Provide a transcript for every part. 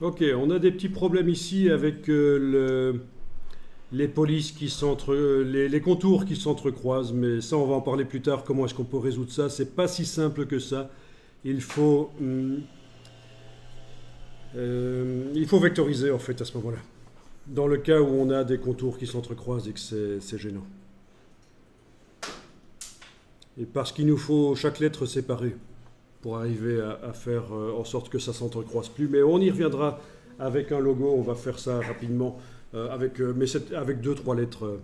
Ok, on a des petits problèmes ici avec les polices les contours qui s'entrecroisent, mais ça on va en parler plus tard. Comment est-ce qu'on peut résoudre ça? C'est pas si simple que ça. Il faut, il faut vectoriser en fait à ce moment-là. Dans le cas où on a des contours qui s'entrecroisent et que c'est gênant. Et parce qu'il nous faut chaque lettre séparée pour arriver à faire en sorte que ça ne s'entrecroise plus. Mais on y reviendra avec un logo, on va faire ça rapidement, avec deux, trois lettres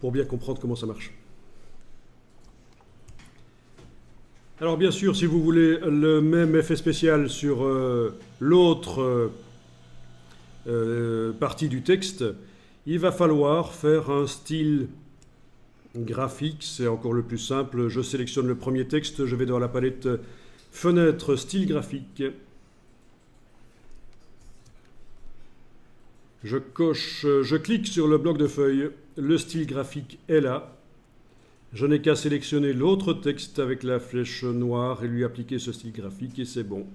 pour bien comprendre comment ça marche. Alors bien sûr, si vous voulez le même effet spécial sur l'autre partie du texte, il va falloir faire un style graphique, c'est encore le plus simple. Je sélectionne le premier texte, je vais dans la palette Fenêtre, style graphique. Je clique sur le bloc de feuilles, le style graphique est là. Je n'ai qu'à sélectionner l'autre texte avec la flèche noire et lui appliquer ce style graphique et c'est bon.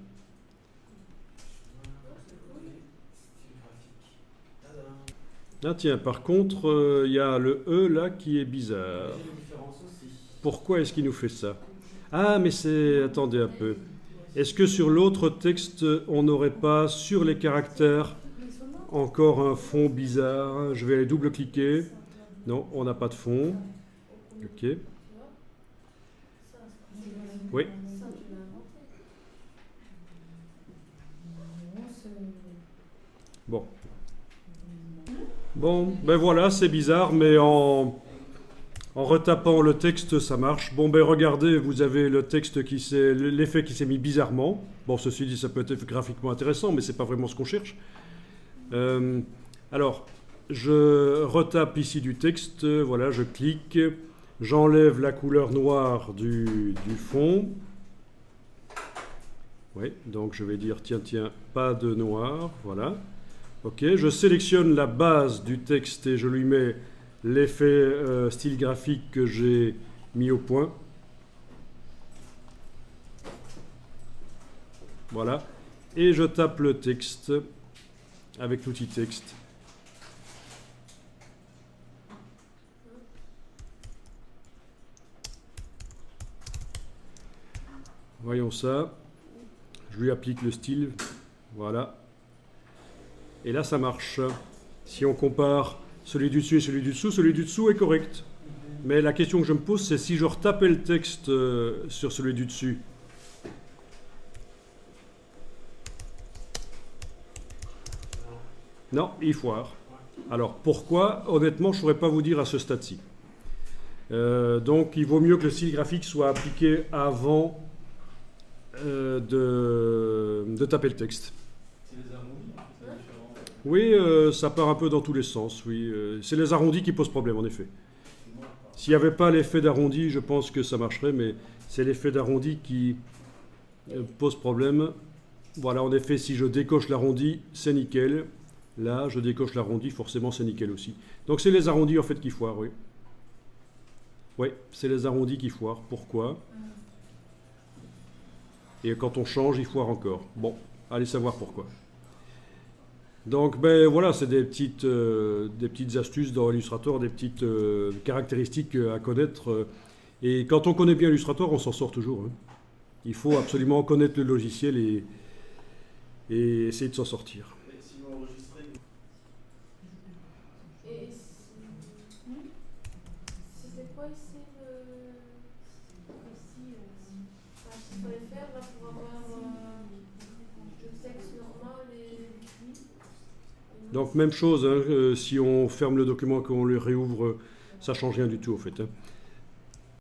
Ah tiens, par contre, il y a le E là qui est bizarre. Pourquoi est-ce qu'il nous fait ça? Ah, mais c'est... Attendez un peu. Est-ce que sur l'autre texte, on n'aurait pas, sur les caractères, encore un fond bizarre? Je vais aller double-cliquer. Non, on n'a pas de fond. Ok. Oui. Bon. Bon, ben voilà, c'est bizarre, mais en retapant le texte, ça marche. Bon, ben regardez, vous avez le texte l'effet qui s'est mis bizarrement. Bon, ceci dit, ça peut être graphiquement intéressant, mais c'est pas vraiment ce qu'on cherche. Alors, je retape ici du texte, voilà, je clique, j'enlève la couleur noire du fond. Oui, donc je vais dire, tiens, pas de noir, voilà. Ok, je sélectionne la base du texte et je lui mets l'effet style graphique que j'ai mis au point. Voilà. Et je tape le texte avec l'outil texte. Voyons ça. Je lui applique le style. Voilà. Et là, ça marche. Si on compare celui du dessus et celui du dessous, celui du dessous est correct. Mais la question que je me pose, c'est si je retapais le texte sur celui du dessus. Non, il foire. Alors, pourquoi? Honnêtement, je ne saurais pas vous dire à ce stade-ci. Donc, il vaut mieux que le style graphique soit appliqué avant de taper le texte. Oui, ça part un peu dans tous les sens, oui. C'est les arrondis qui posent problème, en effet. S'il n'y avait pas l'effet d'arrondi, je pense que ça marcherait, mais c'est l'effet d'arrondi qui pose problème. Voilà, en effet, si je décoche l'arrondi, c'est nickel. Là, je décoche l'arrondi, forcément, c'est nickel aussi. Donc, c'est les arrondis, en fait, qui foirent, oui. Oui, c'est les arrondis qui foirent. Pourquoi? Et quand on change, il foire encore. Bon, allez savoir pourquoi. Donc, ben voilà, c'est des petites astuces dans Illustrator, des petites caractéristiques à connaître. Et quand on connaît bien Illustrator, on s'en sort toujours. Hein. Il faut absolument connaître le logiciel et essayer de s'en sortir. C'était quoi ici il fallait faire là pour avoir le texte normal et... Donc même chose, hein, si on ferme le document et qu'on le réouvre, ça ne change rien du tout en fait. Hein.